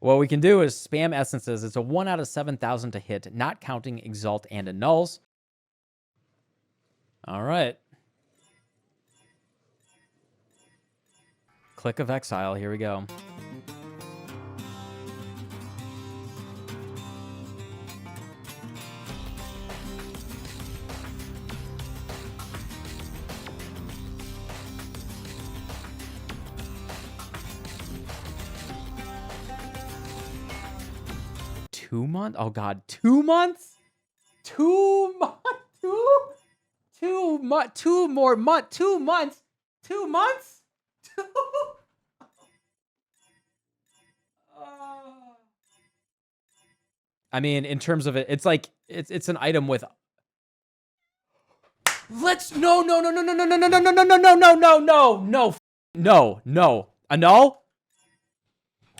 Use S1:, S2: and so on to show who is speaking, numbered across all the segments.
S1: What we can do is spam essences. It's a 1 out of 7,000 to hit, not counting exalt and annuls. All right. Click of Exile. Here we go. Two months? Oh God, 2 months? 2 months? 2 months? 2 more months? 2 months? 2 months? 2? I mean, in terms of it, it's like it's an item with. Let's no. Annul?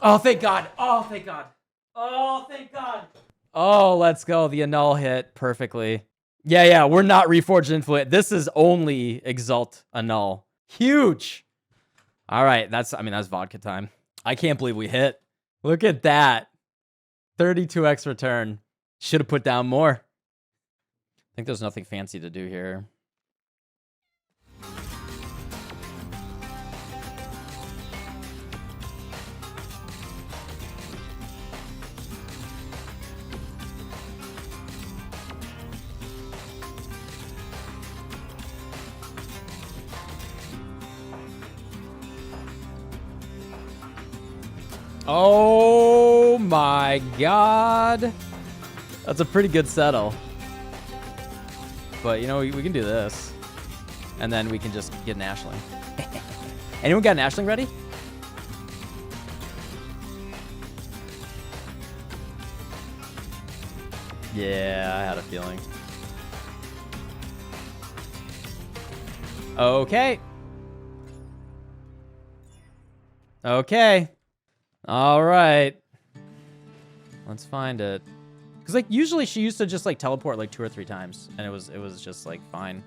S1: Oh, thank God. Oh, thank God. Oh, thank God. Oh, let's go. The annul hit perfectly. Yeah, we're not Reforged Influence. This is only Exalt annul. Huge. All right, that's vodka time. I can't believe we hit. Look at that. 32x return. Should have put down more. I think there's nothing fancy to do here. Oh my God. That's a pretty good settle. But, you know, we can do this. And then we can just get an Ashling. Anyone got an Ashling ready? Yeah, I had a feeling. Okay. Okay. All right. Let's find it. Because, like, usually she used to just, like, teleport, like, 2 or 3 times. And it was just, like, fine.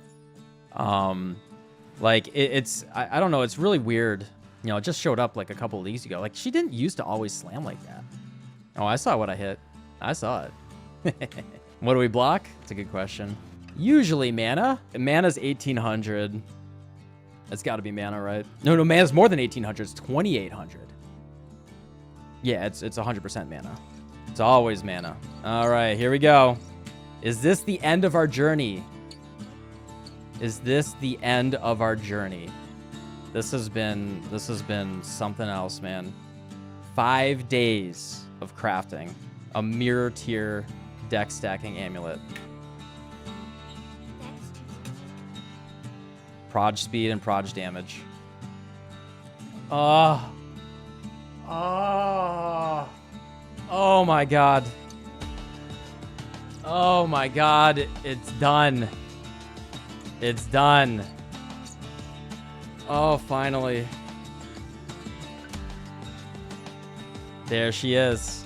S1: Like, it's... I don't know. It's really weird. You know, it just showed up, like, a couple leagues ago. Like, she didn't used to always slam like that. Oh, I saw what I hit. I saw it. What do we block? It's a good question. Usually mana. Mana's 1,800. It's got to be mana, right? No, mana's more than 1,800. It's 2,800. Yeah, it's 100% mana. It's always mana. All right, here we go. Is this the end of our journey? Is this the end of our journey? This has been something else, man. 5 days of crafting a mirror tier deck stacking amulet. Proj speed and proj damage. Oh my God. Oh my God. It's done. It's done. Oh, finally. There she is.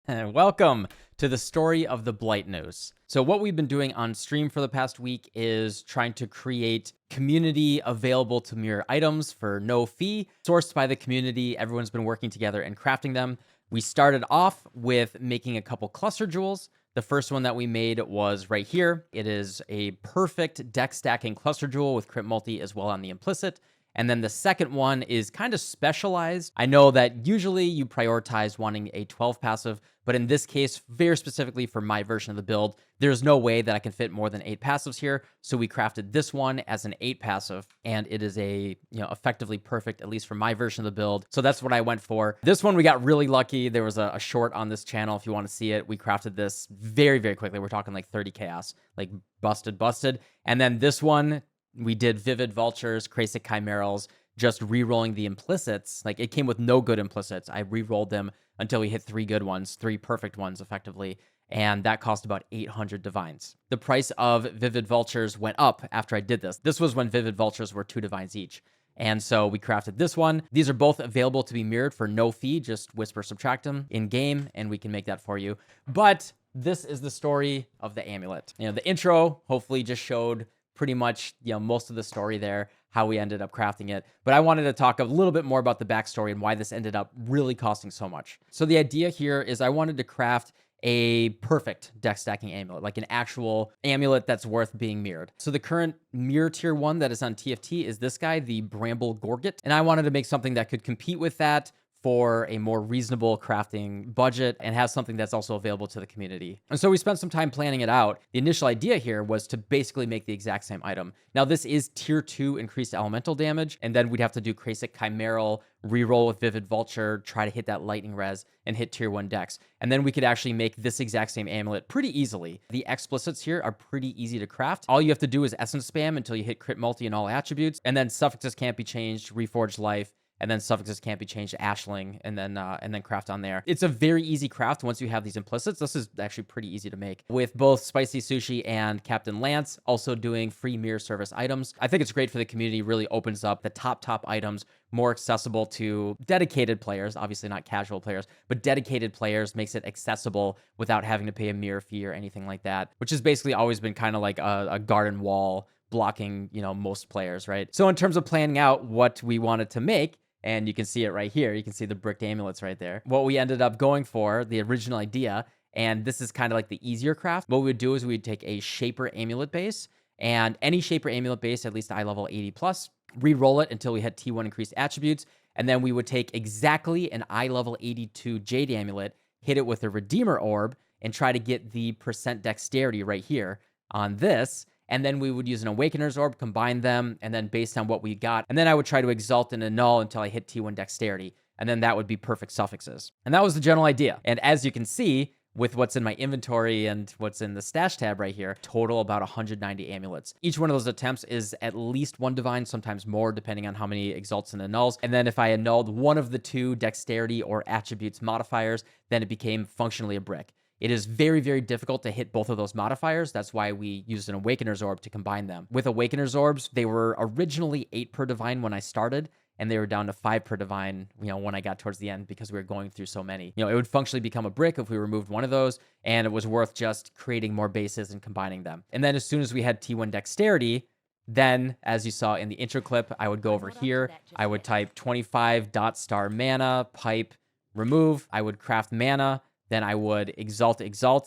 S1: And welcome to the story of the Blight News. So what we've been doing on stream for the past week is trying to create community available to mirror items for no fee, sourced by the community. Everyone's been working together and crafting them. We started off with making a couple cluster jewels. The first one that we made was right here. It is a perfect deck stacking cluster jewel with crit multi as well on the implicit. And then the second one is kind of specialized. I know that usually you prioritize wanting a 12 passive, but in this case, very specifically for my version of the build, there's no way that I can fit more than 8 passives here. So we crafted this one as an 8 passive, and it is a, effectively perfect, at least for my version of the build. So that's what I went for. This one, we got really lucky. There was a short on this channel. If you want to see it, we crafted this very, very quickly. We're talking like 30 chaos, like busted. And then this one, we did Vivid Vultures, Crasic Chimerals, just re-rolling the implicits. Like, it came with no good implicits. I re-rolled them until we hit 3 good ones, 3 perfect ones, effectively. And that cost about 800 divines. The price of Vivid Vultures went up after I did this. This was when Vivid Vultures were 2 divines each. And so we crafted this one. These are both available to be mirrored for no fee. Just whisper subtract them in game, and we can make that for you. But this is the story of the amulet. The intro hopefully just showed pretty much, most of the story there. how we ended up crafting it. But I wanted to talk a little bit more about the backstory and why this ended up really costing so much. So the idea here is I wanted to craft a perfect deck stacking amulet, like an actual amulet that's worth being mirrored. So the current mirror tier 1 that is on TFT is this guy, the Bramble Gorget. And I wanted to make something that could compete with that for a more reasonable crafting budget and have something that's also available to the community. And so we spent some time planning it out. The initial idea here was to basically make the exact same item. Now this is tier 2 increased elemental damage, and then we'd have to do Krasik Chimeral, reroll with Vivid Vulture, try to hit that lightning res, and hit tier 1 decks. And then we could actually make this exact same amulet pretty easily. The explicits here are pretty easy to craft. All you have to do is essence spam until you hit crit multi and all attributes, and then suffixes can't be changed, reforged life, and then suffixes can't be changed to Ashling, and then craft on there. It's a very easy craft once you have these implicits. This is actually pretty easy to make. With both Spicy Sushi and Captain Lance also doing free mirror service items, I think it's great for the community, really opens up the top items more accessible to dedicated players, obviously not casual players, but dedicated players, makes it accessible without having to pay a mirror fee or anything like that, which has basically always been kind of like a garden wall blocking, most players, right? So in terms of planning out what we wanted to make, and you can see it right here. You can see the bricked amulets right there. What we ended up going for, the original idea, and this is kind of like the easier craft, what we would do is we'd take a Shaper amulet base, and any Shaper amulet base, at least eye level 80 plus, re-roll it until we hit T1 increased attributes, and then we would take exactly an eye level 82 Jade amulet, hit it with a Redeemer orb, and try to get the percent dexterity right here on this. And then we would use an Awakener's Orb, combine them, and then based on what we got, and then I would try to Exalt and Annul until I hit T1 Dexterity, and then that would be perfect suffixes. And that was the general idea. And as you can see, with what's in my inventory and what's in the stash tab right here, total about 190 amulets. Each one of those attempts is at least one divine, sometimes more, depending on how many exalts and annuls. And then if I annulled one of the two dexterity or attributes modifiers, then it became functionally a brick. It is very, very difficult to hit both of those modifiers. That's why we used an Awakener's Orb to combine them. With Awakener's Orbs, they were originally 8 per divine when I started, and they were down to 5 per divine, when I got towards the end because we were going through so many. It would functionally become a brick if we removed one of those, and it was worth just creating more bases and combining them. And then as soon as we had T1 Dexterity, then, as you saw in the intro clip, I would go over here. I would type 25 dot star mana, pipe, remove. I would craft mana. Then I would exalt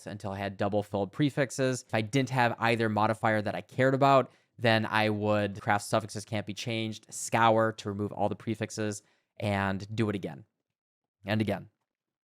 S1: until I had double fold prefixes. If I didn't have either modifier that I cared about, then I would craft suffixes can't be changed, scour to remove all the prefixes, and do it again, and again,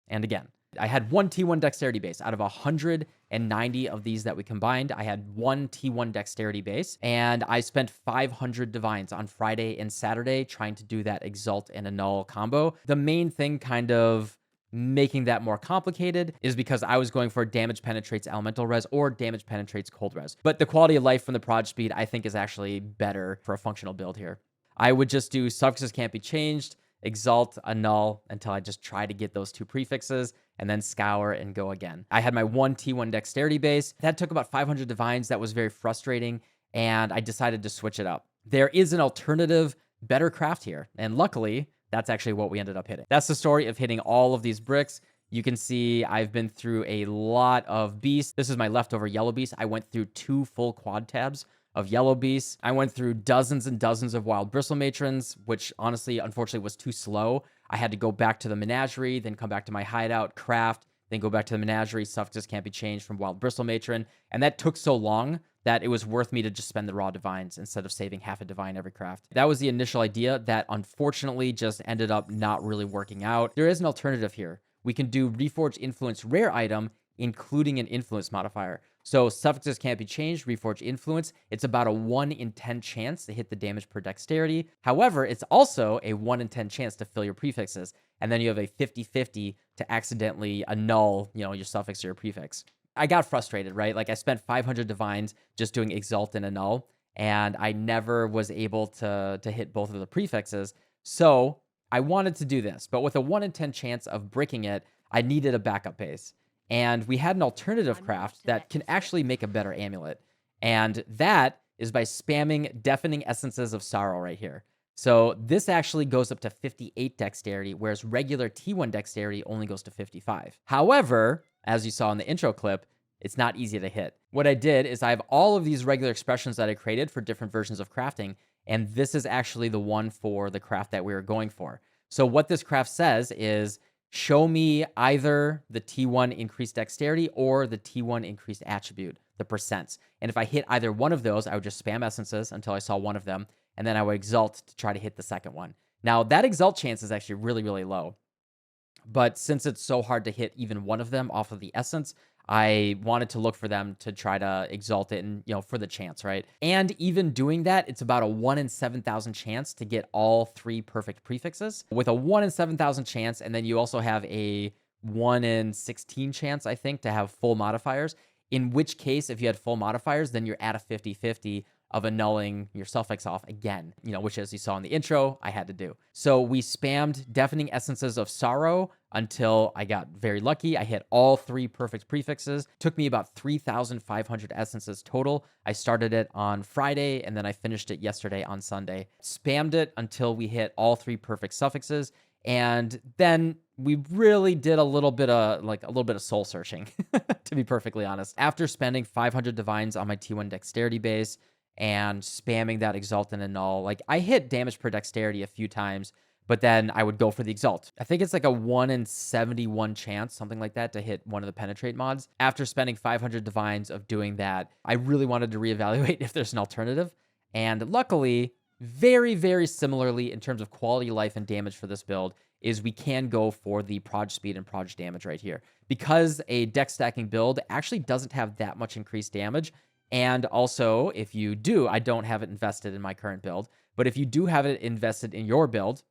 S1: and again. I had one T1 dexterity base. Out of 190 of these that we combined, I had one T1 dexterity base, and I spent 500 divines on Friday and Saturday trying to do that exalt and annul combo. The main thing kind of making that more complicated is because I was going for damage penetrates elemental res or damage penetrates cold res. But the quality of life from the prod speed, I think, is actually better for a functional build here. I would just do suffixes can't be changed, exalt, annul, until I just try to get those two prefixes, and then scour and go again. I had my one T1 dexterity base. That took about 500 divines. That was very frustrating, and I decided to switch it up. There is an alternative, better craft here, and luckily, that's actually what we ended up hitting. That's the story of hitting all of these bricks. You can see I've been through a lot of beasts. This is my leftover yellow beast. I went through 2 full quad tabs of yellow beasts. I went through dozens and dozens of wild bristle matrons, which honestly, unfortunately, was too slow. I had to go back to the menagerie, then come back to my hideout, craft, then go back to the menagerie. Suffixes can't be changed from wild bristle matron. And that took so long that it was worth me to just spend the raw divines instead of saving half a divine every craft. That was the initial idea that unfortunately just ended up not really working out. There is an alternative here. We can do Reforged Influence rare item, including an influence modifier. So suffixes can't be changed, Reforged Influence. It's about a 1 in 10 chance to hit the damage per dexterity. However, it's also a 1 in 10 chance to fill your prefixes. And then you have a 50-50 to accidentally annul, your suffix or your prefix. I got frustrated, right? Like I spent 500 divines just doing exalt and annul, and I never was able to hit both of the prefixes. So I wanted to do this, but with a 1 in 10 chance of breaking it, I needed a backup base. And we had an alternative craft that can actually make a better amulet. And that is by spamming Deafening Essences of Sorrow right here. So this actually goes up to 58 dexterity, whereas regular T1 dexterity only goes to 55. However, as you saw in the intro clip, it's not easy to hit. What I did is I have all of these regular expressions that I created for different versions of crafting, And this is actually the one for the craft that we were going for. So what this craft says is, show me either the T1 increased dexterity or the T1 increased attribute, the percents. And if I hit either one of those, I would just spam essences until I saw one of them, and then I would exalt to try to hit the second one. Now, that exalt chance is actually really, really low. But since it's so hard to hit even one of them off of the essence, I wanted to look for them to try to exalt it and, for the chance, right? And even doing that, it's about a 1 in 7,000 chance to get all 3 perfect prefixes. With a 1 in 7,000 chance, and then you also have a 1 in 16 chance, I think, to have full modifiers. In which case, if you had full modifiers, then you're at a 50-50 of annulling your suffix off again, which, as you saw in the intro, I had to do. So we spammed Deafening Essences of Sorrow until I got very lucky. I hit all 3 perfect prefixes. Took me about 3,500 essences total. I started it on Friday, and then I finished it yesterday on Sunday. Spammed it until we hit all 3 perfect suffixes. And then we really did a little bit of soul searching, to be perfectly honest. After spending 500 divines on my T1 dexterity base, and spamming that exalt and annul. I hit damage per dexterity a few times, but then I would go for the exalt. I think it's like a 1 in 71 chance, something like that, to hit one of the penetrate mods. After spending 500 divines of doing that, I really wanted to reevaluate if there's an alternative. And luckily, very, very similarly in terms of quality of life and damage for this build, is we can go for the proj speed and proj damage right here. Because a dex stacking build actually doesn't have that much increased damage. And also, if you do, I don't have it invested in my current build, but if you do have it invested in your build,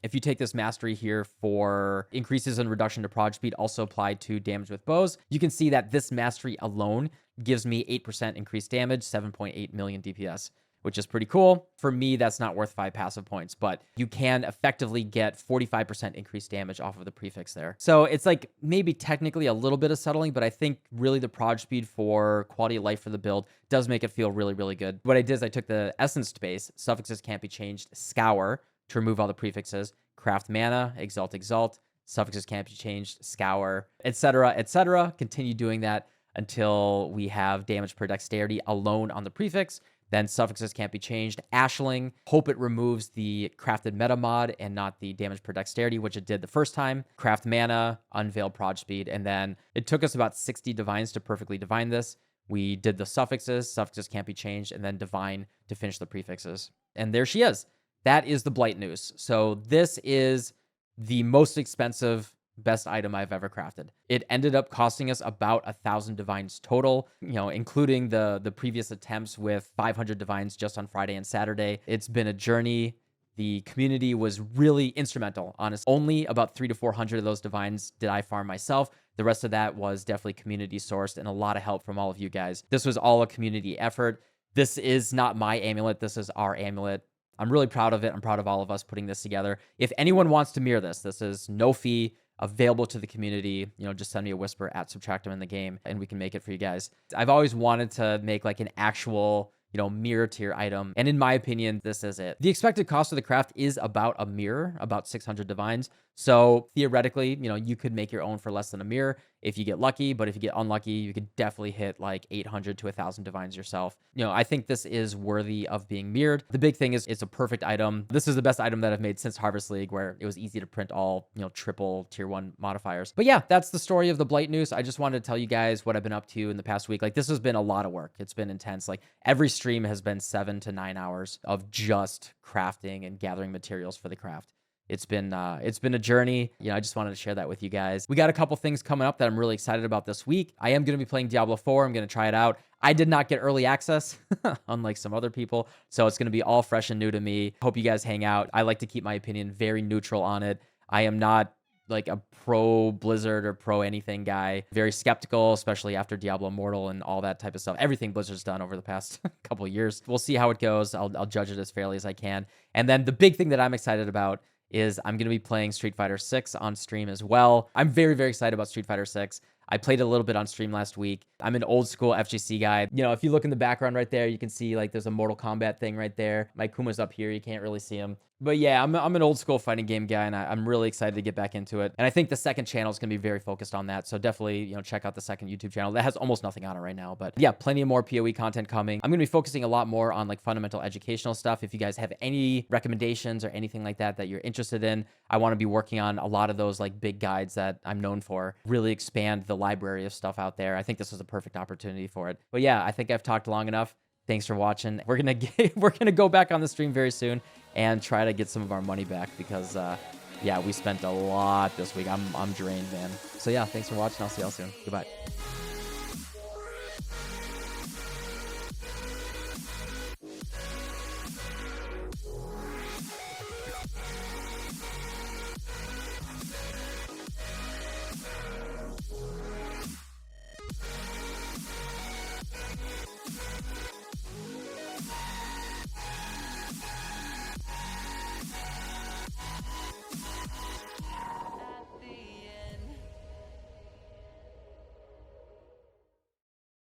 S1: if you take this mastery here for increases in reduction to proj speed also applied to damage with bows, you can see that this mastery alone gives me 8% increased damage, 7.8 million DPS, which is pretty cool. For me, that's not worth 5 passive points, but you can effectively get 45% increased damage off of the prefix there. So it's maybe technically a little bit of settling, but I think really the proj speed for quality of life for the build does make it feel really, really good. What I did is I took the essence base, suffixes can't be changed, scour, to remove all the prefixes, craft mana, exalt, suffixes can't be changed, scour, etc., etc. Continue doing that until we have damage per dexterity alone on the prefix. Then suffixes can't be changed. Ashling, hope it removes the crafted meta mod and not the damage per dexterity, which it did the first time. Craft mana, unveil proj speed, and then it took us about 60 divines to perfectly divine this. We did the suffixes can't be changed, and then divine to finish the prefixes. And there she is. That is the Blight Noose. So this is the most expensive best item I've ever crafted. It ended up costing us about 1,000 divines total, including the previous attempts with 500 divines just on Friday and Saturday. It's been a journey. The community was really instrumental. Honestly, only about 300 to 400 of those divines did I farm myself. The rest of that was definitely community sourced and a lot of help from all of you guys. This was all a community effort. This is not my amulet. This is our amulet. I'm really proud of it. I'm proud of all of us putting this together. If anyone wants to mirror this is no fee, available to the community. Just send me a whisper at Subtractum in the game and we can make it for you guys. I've always wanted to make an actual mirror tier item. And in my opinion, this is it. The expected cost of the craft is about a mirror, about 600 divines. So theoretically, you could make your own for less than a mirror if you get lucky. But if you get unlucky, you could definitely hit 800 to 1,000 divines yourself. I think this is worthy of being mirrored. The big thing is it's a perfect item. This is the best item that I've made since Harvest League, where it was easy to print all, triple tier 1 modifiers. But yeah, that's the story of the Blight Noose. I just wanted to tell you guys what I've been up to in the past week. This has been a lot of work. It's been intense. Every stream has been 7 to 9 hours of just crafting and gathering materials for the craft. It's been a journey. I just wanted to share that with you guys. We got a couple things coming up that I'm really excited about this week. I am going to be playing Diablo 4. I'm going to try it out. I did not get early access, unlike some other people. So it's going to be all fresh and new to me. Hope you guys hang out. I like to keep my opinion very neutral on it. I am not a pro Blizzard or pro anything guy. Very skeptical, especially after Diablo Immortal and all that type of stuff. Everything Blizzard's done over the past couple of years. We'll see how it goes. I'll judge it as fairly as I can. And then the big thing that I'm excited about is I'm going to be playing Street Fighter 6 on stream as well. I'm very, very excited about Street Fighter 6. I played a little bit on stream last week. I'm an old school FGC guy. You know, if you look in the background right there, you can see like there's a Mortal Kombat thing right there. My Kuma's up here. You can't really see him. But yeah, I'm an old school fighting game guy, and I'm really excited to get back into it. And I think the second channel is going to be very focused on that. So definitely, you know, check out the second YouTube channel. That has almost nothing on it right now. But yeah, plenty of more PoE content coming. I'm going to be focusing a lot more on like fundamental educational stuff. If you guys have any recommendations or anything like that that you're interested in, I want to be working on a lot of those like big guides that I'm known for. Really expand the library of stuff out there. I think this was a perfect opportunity for it. But yeah, I think I've talked long enough. Thanks for watching. We're gonna go back on the stream very soon and try to get some of our money back because yeah, we spent a lot this week. I'm drained, man. So yeah, thanks for watching. I'll see y'all soon. Goodbye.